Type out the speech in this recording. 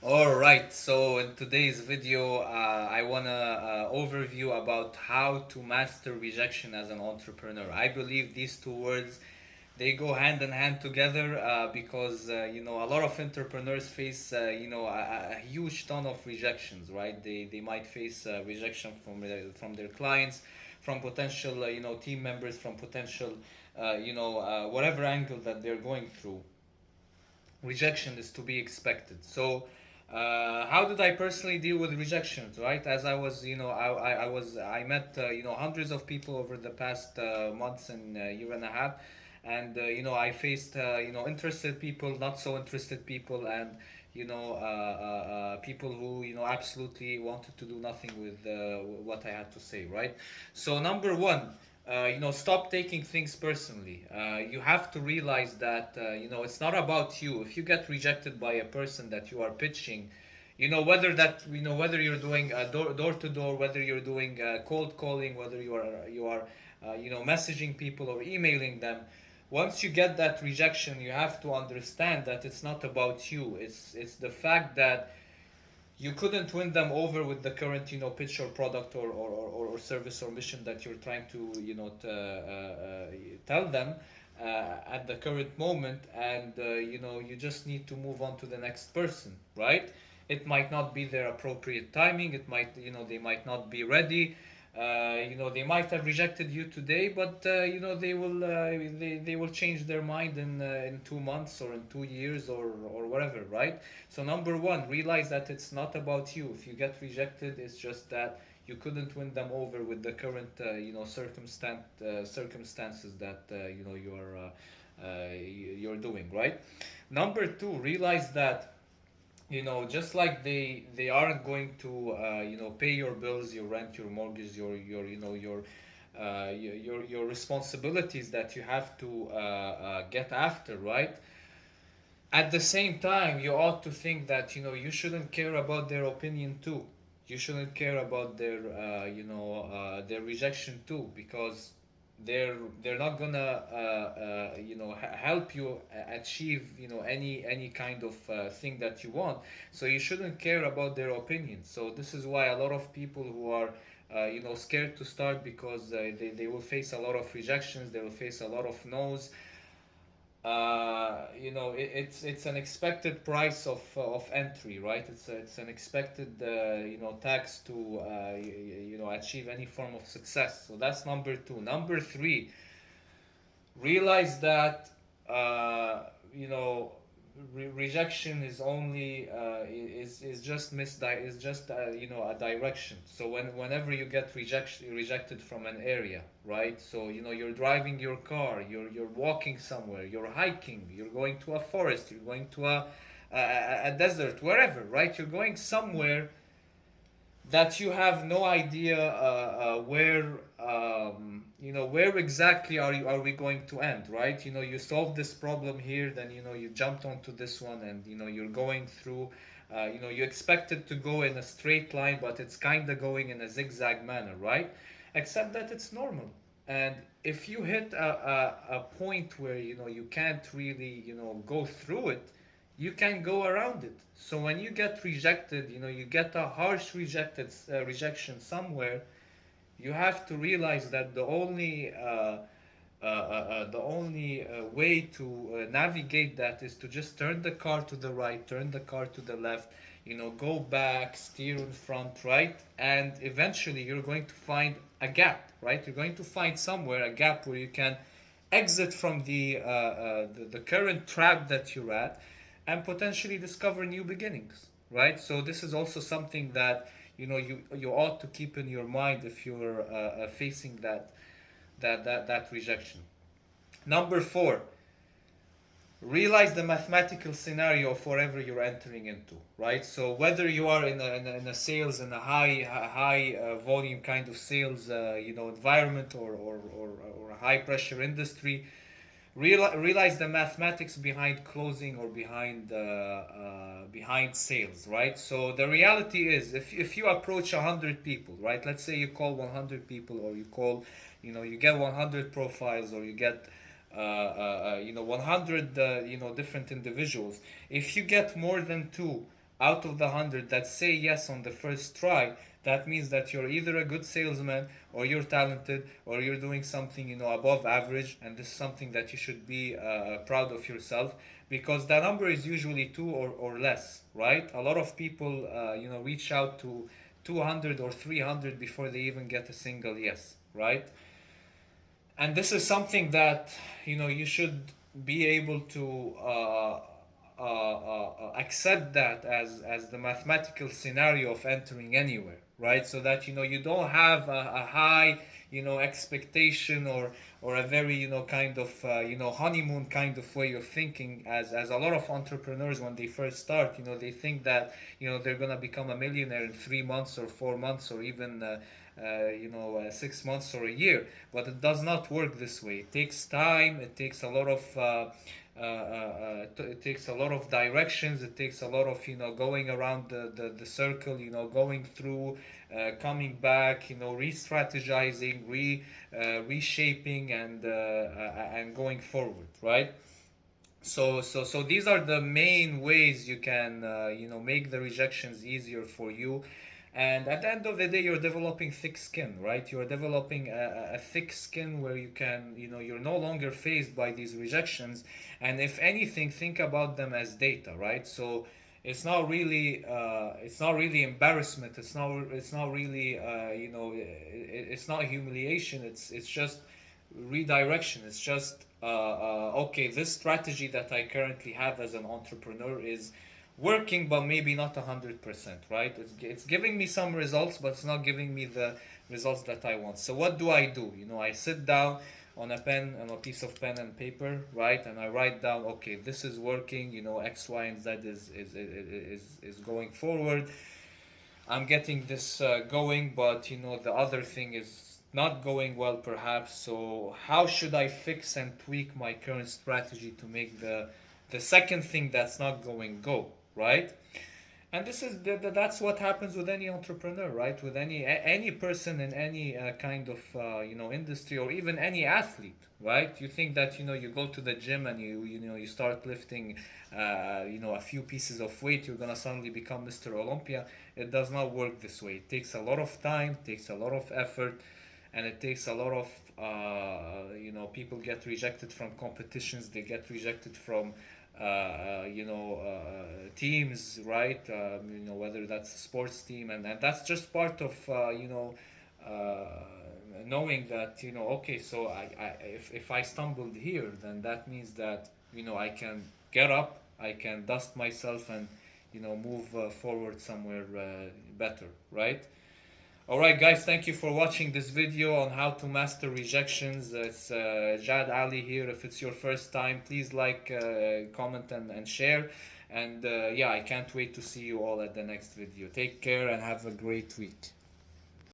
All right, so in today's video, I wanna overview about how to master rejection as an entrepreneur. I believe these two words they go hand in hand together because a lot of entrepreneurs face a huge ton of rejections, right? They might face rejection from their clients, from potential team members, from potential whatever angle that they're going through. Rejection is to be expected. So, how did I personally deal with rejections? Right, as I was, I met hundreds of people over the past months and year and a half, and I faced interested people, not so interested people, and people who absolutely wanted to do nothing with what I had to say. Right. So number one, stop taking things personally. You have to realize that it's not about you. If you get rejected by a person that you are pitching, whether you're doing door to door, whether you're doing cold calling, whether you are messaging people or emailing them. Once you get that rejection, you have to understand that it's not about you. It's the fact that you couldn't win them over with the current pitch or product or service or mission that you're trying to tell them at the current moment, and you just need to move on to the next person, right? It might not be their appropriate timing. It might, they might not be ready. They might have rejected you today, but they will change their mind in 2 months or in 2 years or whatever, right? So number one, realize that it's not about you. If you get rejected, it's just that you couldn't win them over with the current circumstances that you're doing, right? Number two, realize that just like they aren't going to pay your bills, your rent, your mortgage, your responsibilities that you have to get after, right? At the same time, you ought to think that you shouldn't care about their opinion too. You shouldn't care about their rejection too, because they're they're not gonna help you achieve any kind of thing that you want. So you shouldn't care about their opinion. So this is why a lot of people who are scared to start, because they will face a lot of rejections, they will face a lot of no's. It's an expected price of entry, right? It's an expected tax to achieve any form of success. So that's number two. Number three, realize that you know rejection is only is just is just a direction. So whenever you get rejected from an area, right? So you're driving your car, you're walking somewhere, you're hiking, you're going to a forest, you're going to a desert, wherever, right? You're going somewhere that you have no idea where where exactly are we going to end, right? You solve this problem here, then you jumped onto this one, and you're going through you expect it to go in a straight line, but it's kind of going in a zigzag manner, right? Except that it's normal. And if you hit a point where you can't really go through it, you can go around it. So when you get rejected, you get a harsh rejection somewhere. You have to realize that the only way to navigate that is to just turn the car to the right, turn the car to the left, go back, steer in front, right? And eventually you're going to find a gap, right? You're going to find somewhere a gap where you can exit from the current trap that you're at, and potentially discover new beginnings, right? So this is also something that you ought to keep in your mind if you're facing that rejection. Number four, realize the mathematical scenario of whatever you're entering into, right? So whether you are in a sales, in a high volume kind of sales environment, or a high pressure industry, realize the mathematics behind closing or behind sales, right? So the reality is, if you approach 100 people, right? Let's say you call 100 people, or you call, you get 100 profiles, or you get 100 different individuals. If you get more than two out of the 100 that say yes on the first try, that means that you're either a good salesman, or you're talented, or you're doing something, above average, and this is something that you should be proud of yourself, because the number is usually two or less, right? A lot of people, reach out to 200 or 300 before they even get a single yes, right? And this is something that you should be able to accept that as the mathematical scenario of entering anywhere, right? So that you don't have a high expectation, or a very kind of honeymoon kind of way of thinking, as a lot of entrepreneurs, when they first start, they think that they're gonna become a millionaire in 3 months or 4 months, or even 6 months or a year. But it does not work this way. It takes time. It takes a lot of it takes a lot of directions. It takes a lot of going around the circle. Going through, coming back. Re-strategizing, reshaping, and going forward. Right. So these are the main ways you can make the rejections easier for you. And at the end of the day, you're developing thick skin, right? You're developing a thick skin where you can, you're no longer faced by these rejections. And if anything, think about them as data, right? So it's not really embarrassment. It's not really, it's not humiliation. It's just redirection. It's just, okay, this strategy that I currently have as an entrepreneur is working, but maybe not 100%, right? It's giving me some results, but it's not giving me the results that I want. So what do? I sit down on a piece of pen and paper, right? And I write down, okay, this is working, X, Y, and Z is going forward. I'm getting this going, but the other thing is not going well, perhaps. So how should I fix and tweak my current strategy to make the second thing that's not going go, right? And that's what happens with any entrepreneur, right? With any person in any kind of industry, or even any athlete, right? You think that you go to the gym and you start lifting a few pieces of weight, you're gonna suddenly become Mr. Olympia. It does not work this way. It takes a lot of time, takes a lot of effort, and it takes a lot of people get rejected from competitions. They get rejected from teams, right? Whether that's a sports team, and that's just part of knowing that okay, so if I stumbled here, then that means that I can get up, I can dust myself, and move forward somewhere better, right? All right, guys, thank you for watching this video on how to master rejections. It's Jad Ali here. If it's your first time, please like, comment, and share. And yeah, I can't wait to see you all at the next video. Take care and have a great week.